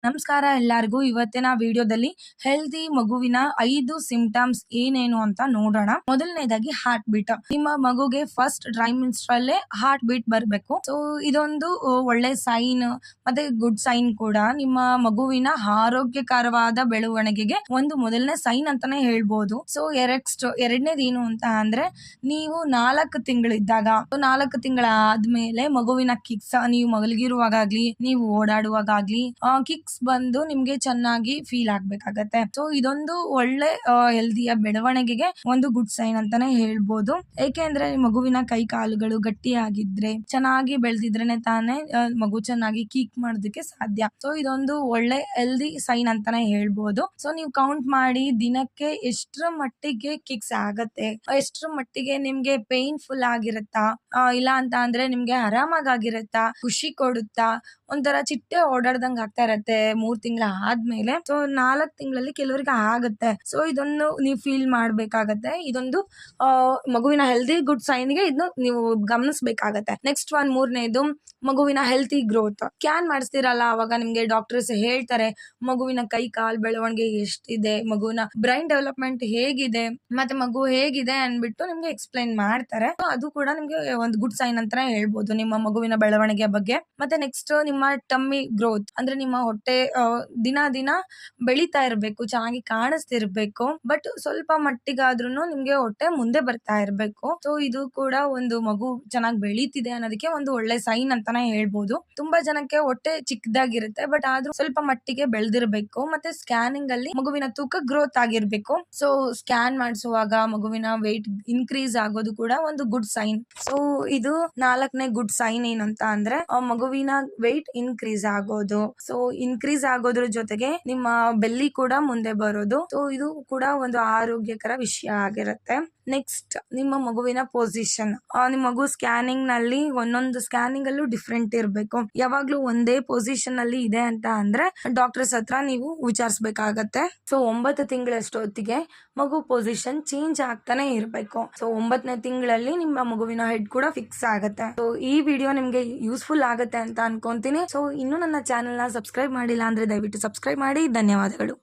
ನಮಸ್ಕಾರ ಎಲ್ಲರಿಗೂ. ಇವತ್ತಿನ ವಿಡಿಯೋದಲ್ಲಿ ಹೆಲ್ದಿ ಮಗುವಿನ 5 ಸಿಂಪ್ಟಮ್ಸ್ ಏನೇನು ಅಂತ ನೋಡೋಣ. ಮೊದಲನೇದಾಗಿ ಹಾರ್ಟ್ ಬೀಟ್. ನಿಮ್ಮ ಮಗುಗೆ ಫಸ್ಟ್ ಟ್ರೈಮಿಸ್ಟರ್ ಅಲ್ಲೇ ಹಾರ್ಟ್ ಬೀಟ್ ಬರಬೇಕು. ಸೊ ಇದೊಂದು ಒಳ್ಳೆ ಸೈನ್ ಮತ್ತೆ ಗುಡ್ ಸೈನ್ ಕೂಡ. ನಿಮ್ಮ ಮಗುವಿನ ಆರೋಗ್ಯಕರವಾದ ಬೆಳವಣಿಗೆಗೆ ಒಂದು ಮೊದಲನೇ ಸೈನ್ ಅಂತಾನೆ ಹೇಳ್ಬೋದು. ಸೊ ಎರಡನೇದು ಏನು ಅಂತ ಅಂದ್ರೆ, ನೀವು 4 ತಿಂಗಳಿದ್ದಾಗ 4 ತಿಂಗಳ ಆದ್ಮೇಲೆ ಮಗುವಿನ ಕಿಕ್ಸ್, ನೀವು ಮಲಗಿರುವಾಗ್ಲಿ ನೀವು ಓಡಾಡುವಾಗ್ಲಿ ಕಿಕ್ಸ್ ಬಂದು ನಿಮ್ಗೆ ಚೆನ್ನಾಗಿ ಫೀಲ್ ಆಗ್ಬೇಕಾಗತ್ತೆ. ಸೊ ಇದೊಂದು ಒಳ್ಳೆ ಹೆಲ್ದಿಯ ಬೆಳವಣಿಗೆಗೆ ಒಂದು ಗುಡ್ ಸೈನ್ ಅಂತಾನೆ ಹೇಳ್ಬೋದು. ಏಕೆಂದ್ರೆ ಮಗುವಿನ ಕೈ ಕಾಲುಗಳು ಗಟ್ಟಿಯಾಗಿದ್ರೆ, ಚೆನ್ನಾಗಿ ಬೆಳೆದಿದ್ರೇನೆ ತಾನೇ ಮಗು ಚೆನ್ನಾಗಿ ಕೀಕ್ ಮಾಡೋದಕ್ಕೆ ಸಾಧ್ಯ. ಸೊ ಇದೊಂದು ಒಳ್ಳೆ ಹೆಲ್ದಿ ಸೈನ್ ಅಂತಾನೆ ಹೇಳ್ಬೋದು. ಸೊ ನೀವು ಕೌಂಟ್ ಮಾಡಿ ದಿನಕ್ಕೆ ಎಷ್ಟರ ಮಟ್ಟಿಗೆ ಕಿಕ್ಸ್ ಆಗತ್ತೆ, ಎಷ್ಟರ ಮಟ್ಟಿಗೆ ನಿಮ್ಗೆ ಪೇನ್ಫುಲ್ ಆಗಿರುತ್ತಾ, ಇಲ್ಲ ಅಂತ ಅಂದ್ರೆ ನಿಮ್ಗೆ ಆರಾಮಾಗಿರುತ್ತಾ, ಖುಷಿ ಕೊಡುತ್ತಾ, ಒಂಥರ ಚಿಟ್ಟೆ ಓಡಾಡ್ದಂಗ್ ಆಗ್ತಾ ಇರತ್ತೆ 3 ತಿಂಗಳ ಆದ್ಮೇಲೆ. ಸೊ 4 ತಿಂಗಳಲ್ಲಿ ಕೆಲವರಿಗೆ ಆಗತ್ತೆ. ಸೊ ಇದನ್ನು ನೀವು ಫೀಲ್ ಮಾಡ್ಬೇಕಾಗತ್ತೆ. ಇದೊಂದು ಮಗುವಿನ ಹೆಲ್ದಿ ಗುಡ್ ಸೈನ್ಗೆ ಇದನ್ನು ನೀವು ಗಮನಿಸಬೇಕಾಗತ್ತೆ. ನೆಕ್ಸ್ಟ್ ಮೂರನೇದು ಮಗುವಿನ ಹೆಲ್ತಿ ಗ್ರೋತ್. ಸ್ಕ್ಯಾನ್ ಮಾಡಿಸ್ತಿರಲ್ಲ, ಅವಾಗ ನಿಮ್ಗೆ ಡಾಕ್ಟರ್ಸ್ ಹೇಳ್ತಾರೆ ಮಗುವಿನ ಕೈ ಕಾಲ್ ಬೆಳವಣಿಗೆ ಎಷ್ಟಿದೆ, ಮಗುವಿನ ಬ್ರೈನ್ ಡೆವಲಪ್ಮೆಂಟ್ ಹೇಗಿದೆ, ಮತ್ತೆ ಮಗು ಹೇಗಿದೆ ಅನ್ಬಿಟ್ಟು ನಿಮ್ಗೆ ಎಕ್ಸ್ಪ್ಲೈನ್ ಮಾಡ್ತಾರೆ. ಅದು ಕೂಡ ನಿಮ್ಗೆ ಒಂದು ಗುಡ್ ಸೈನ್ ಅಂತಾನೆ ಹೇಳ್ಬೋದು ನಿಮ್ಮ ಮಗುವಿನ ಬೆಳವಣಿಗೆ ಬಗ್ಗೆ. ಮತ್ತೆ ನೆಕ್ಸ್ಟ್ ನಿಮ್ಮ ಟಮ್ಮಿ ಗ್ರೋತ್ ಅಂದ್ರೆ ನಿಮ್ಮ ಹೊಟ್ಟೆ ದಿನ ದಿನ ಬೆಳೀತಾ ಇರ್ಬೇಕು, ಚೆನ್ನಾಗಿ ಕಾಣಿಸ್ತಿರ್ಬೇಕು, ಬಟ್ ಸ್ವಲ್ಪ ಮಟ್ಟಿಗಾದ್ರೂ ನಿಮ್ಗೆ ಹೊಟ್ಟೆ ಮುಂದೆ ಬರ್ತಾ ಇರ್ಬೇಕು. ಸೊ ಇದು ಕೂಡ ಒಂದು ಮಗು ಚೆನ್ನಾಗಿ ಬೆಳೀತಿದೆ ಅನ್ನೋದಕ್ಕೆ ಒಂದು ಒಳ್ಳೆ ಸೈನ್ ಅಂತಾನೆ ಹೇಳ್ಬೋದು. ತುಂಬಾ ಜನಕ್ಕೆ ಹೊಟ್ಟೆ ಚಿಕ್ಕದಾಗಿರುತ್ತೆ, ಬಟ್ ಆದ್ರೂ ಸ್ವಲ್ಪ ಮಟ್ಟಿಗೆ ಬೆಳೆದಿರ್ಬೇಕು. ಮತ್ತೆ ಸ್ಕ್ಯಾನಿಂಗ್ ಅಲ್ಲಿ ಮಗುವಿನ ತೂಕ ಗ್ರೋತ್ ಆಗಿರ್ಬೇಕು. ಸೊ ಸ್ಕ್ಯಾನ್ ಮಾಡಿಸುವಾಗ ಮಗುವಿನ ವೆಯ್ಟ್ ಇನ್ಕ್ರೀಸ್ ಆಗೋದು ಕೂಡ ಒಂದು ಗುಡ್ ಸೈನ್. ಸೊ ಇದು 4ನೇ ಗುಡ್ ಸೈನ್ ಏನಂತ ಅಂದ್ರೆ ಮಗುವಿನ ವೆಯ್ಟ್ ಇನ್ಕ್ರೀಸ್ ಆಗೋದು. ಸೊ ಇನ್ಕ್ರೀಸ್ ಆಗೋದ್ರ ಜೊತೆಗೆ ನಿಮ್ಮ ಬೆಲ್ಲಿ ಕೂಡ ಮುಂದೆ ಬರೋದು. ಸೊ ಇದು ಕೂಡ ಒಂದು ಆರೋಗ್ಯಕರ ವಿಷಯ ಆಗಿರುತ್ತೆ. ನೆಕ್ಸ್ಟ್ ನಿಮ್ಮ ಮಗುವಿನ ಪೊಸಿಷನ್. ನಿಮ್ಮ ಮಗು ಸ್ಕ್ಯಾನಿಂಗ್ ನಲ್ಲಿ ಒಂದೊಂದು ಸ್ಕ್ಯಾನಿಂಗ್ ಅಲ್ಲೂ ಡಿಫ್ರೆಂಟ್ ಇರ್ಬೇಕು. ಯಾವಾಗ್ಲೂ ಒಂದೇ ಪೊಸಿಷನ್ ಅಲ್ಲಿ ಇದೆ ಅಂತ ಅಂದ್ರೆ ಡಾಕ್ಟರ್ಸ್ ಹತ್ರ ನೀವು ವಿಚಾರಿಸಬೇಕಾಗತ್ತೆ. ಸೊ 9 ತಿಂಗಳಷ್ಟೊತ್ತಿಗೆ ಮಗು ಪೊಸಿಷನ್ ಚೇಂಜ್ ಆಗ್ತಾನೆ ಇರ್ಬೇಕು. ಸೊ 9ನೇ ತಿಂಗಳಲ್ಲಿ ನಿಮ್ಮ ಮಗುವಿನ ಹೆಡ್ ಕೂಡ ಫಿಕ್ಸ್ ಆಗುತ್ತೆ. ಸೊ ಈ ವಿಡಿಯೋ ನಿಮ್ಗೆ ಯೂಸ್ಫುಲ್ ಆಗುತ್ತೆ ಅಂತ ಅನ್ಕೊಂತೀನಿ. ಸೊ ಇನ್ನು ನನ್ನ ಚಾನೆಲ್ ನ ಸಬ್ಸ್ಕ್ರೈಬ್ ಮಾಡಿಲ್ಲ ಅಂದ್ರೆ ದಯವಿಟ್ಟು ಸಬ್ಸ್ಕ್ರೈಬ್ ಮಾಡಿ. ಧನ್ಯವಾದಗಳು.